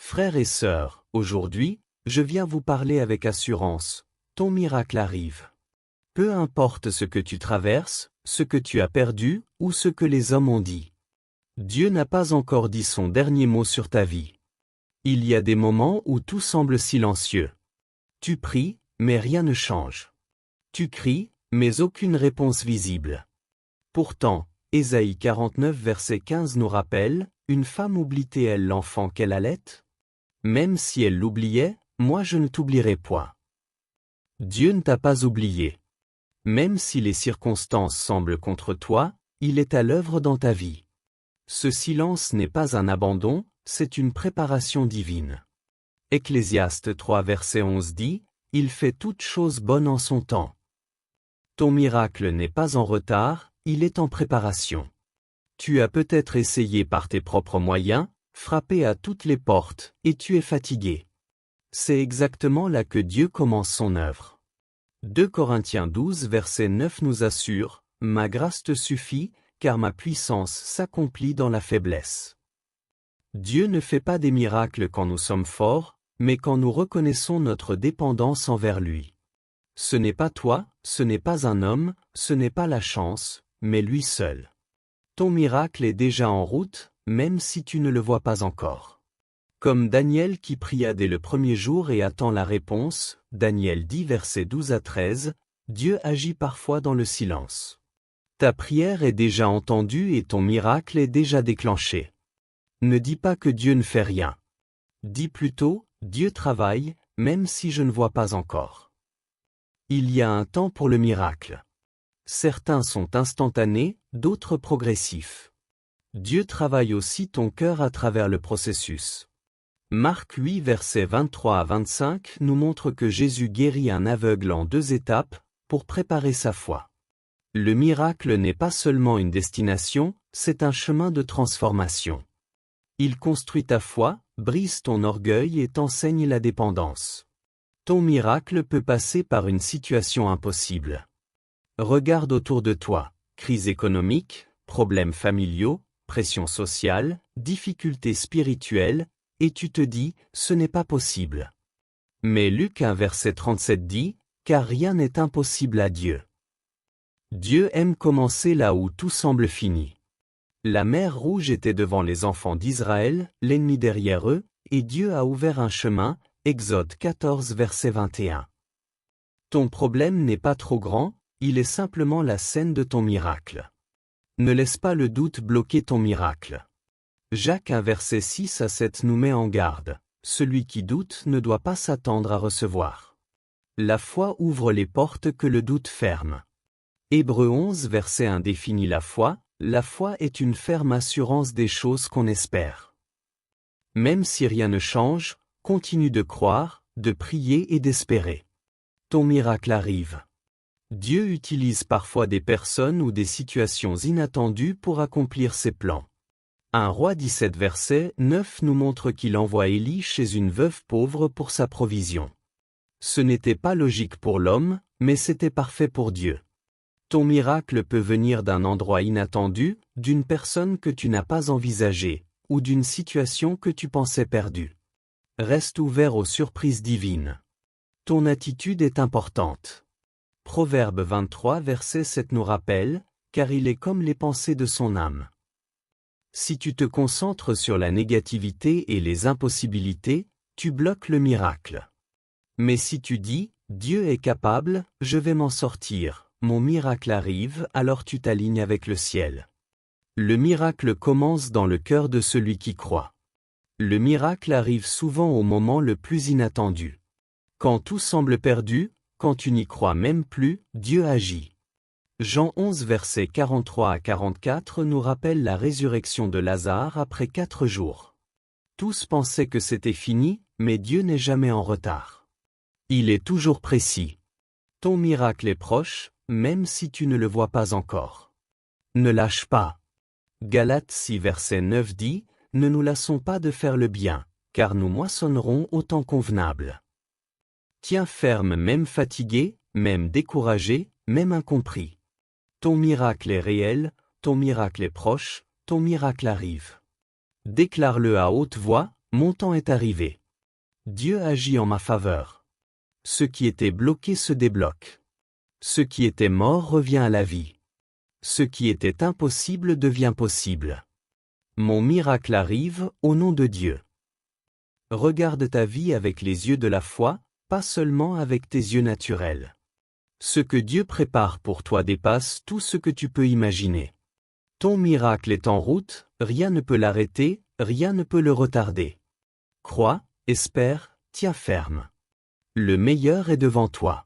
Frères et sœurs, aujourd'hui, je viens vous parler avec assurance, ton miracle arrive. Peu importe ce que tu traverses, ce que tu as perdu, ou ce que les hommes ont dit. Dieu n'a pas encore dit son dernier mot sur ta vie. Il y a des moments où tout semble silencieux. Tu pries, mais rien ne change. Tu cries, mais aucune réponse visible. Pourtant, Ésaïe 49 verset 15 nous rappelle, une femme oublie-t-elle l'enfant qu'elle allait? Même si elle l'oubliait, moi je ne t'oublierai point. Dieu ne t'a pas oublié. Même si les circonstances semblent contre toi, il est à l'œuvre dans ta vie. Ce silence n'est pas un abandon, c'est une préparation divine. Ecclésiaste 3 verset 11 dit, « Il fait toutes choses bonnes en son temps ». Ton miracle n'est pas en retard, il est en préparation. Tu as peut-être essayé par tes propres moyens, frappé à toutes les portes, et tu es fatigué. C'est exactement là que Dieu commence son œuvre. 2 Corinthiens 12 verset 9 nous assure, « Ma grâce te suffit, car ma puissance s'accomplit dans la faiblesse ». Dieu ne fait pas des miracles quand nous sommes forts, mais quand nous reconnaissons notre dépendance envers lui. Ce n'est pas toi, ce n'est pas un homme, ce n'est pas la chance, mais lui seul. Ton miracle est déjà en route, même si tu ne le vois pas encore. Comme Daniel qui pria dès le premier jour et attend la réponse, Daniel 10 versets 12 à 13, Dieu agit parfois dans le silence. Ta prière est déjà entendue et ton miracle est déjà déclenché. Ne dis pas que Dieu ne fait rien. Dis plutôt, Dieu travaille, même si je ne vois pas encore. Il y a un temps pour le miracle. Certains sont instantanés, d'autres progressifs. Dieu travaille aussi ton cœur à travers le processus. Marc 8 versets 23 à 25 nous montre que Jésus guérit un aveugle en 2 étapes, pour préparer sa foi. Le miracle n'est pas seulement une destination, c'est un chemin de transformation. Il construit ta foi, brise ton orgueil et t'enseigne la dépendance. Ton miracle peut passer par une situation impossible. Regarde autour de toi, crise économique, problèmes familiaux, pression sociale, difficultés spirituelles, et tu te dis, ce n'est pas possible. Mais Luc 1 verset 37 dit, car rien n'est impossible à Dieu. Dieu aime commencer là où tout semble fini. La mer Rouge était devant les enfants d'Israël, l'ennemi derrière eux, et Dieu a ouvert un chemin, Exode 14 verset 21. Ton problème n'est pas trop grand, il est simplement la scène de ton miracle. Ne laisse pas le doute bloquer ton miracle. Jacques 1 verset 6 à 7 nous met en garde, celui qui doute ne doit pas s'attendre à recevoir. La foi ouvre les portes que le doute ferme. Hébreux 11 verset 1 définit la foi est une ferme assurance des choses qu'on espère. Même si rien ne change, continue de croire, de prier et d'espérer. Ton miracle arrive. Dieu utilise parfois des personnes ou des situations inattendues pour accomplir ses plans. 1 Roi 17 verset 9 nous montre qu'il envoie Élie chez une veuve pauvre pour sa provision. Ce n'était pas logique pour l'homme, mais c'était parfait pour Dieu. Ton miracle peut venir d'un endroit inattendu, d'une personne que tu n'as pas envisagée, ou d'une situation que tu pensais perdue. Reste ouvert aux surprises divines. Ton attitude est importante. Proverbe 23 verset 7 nous rappelle, car il est comme les pensées de son âme. Si tu te concentres sur la négativité et les impossibilités, tu bloques le miracle. Mais si tu dis, Dieu est capable, je vais m'en sortir, mon miracle arrive, alors tu t'alignes avec le ciel. Le miracle commence dans le cœur de celui qui croit. Le miracle arrive souvent au moment le plus inattendu. Quand tout semble perdu, quand tu n'y crois même plus, Dieu agit. Jean 11 versets 43 à 44 nous rappelle la résurrection de Lazare après 4 jours. Tous pensaient que c'était fini, mais Dieu n'est jamais en retard. Il est toujours précis. Ton miracle est proche, même si tu ne le vois pas encore. Ne lâche pas. Galates 6 verset 9 dit, « Ne nous lassons pas de faire le bien, car nous moissonnerons au temps convenable. » Tiens ferme même fatigué, même découragé, même incompris. Ton miracle est réel, ton miracle est proche, ton miracle arrive. Déclare-le à haute voix, Mon temps est arrivé. Dieu agit en ma faveur. Ce qui était bloqué se débloque. Ce qui était mort revient à la vie. Ce qui était impossible devient possible. Mon miracle arrive au nom de Dieu. Regarde ta vie avec les yeux de la foi, pas seulement avec tes yeux naturels. Ce que Dieu prépare pour toi dépasse tout ce que tu peux imaginer. Ton miracle est en route, rien ne peut l'arrêter, rien ne peut le retarder. Crois, espère, tiens ferme. Le meilleur est devant toi.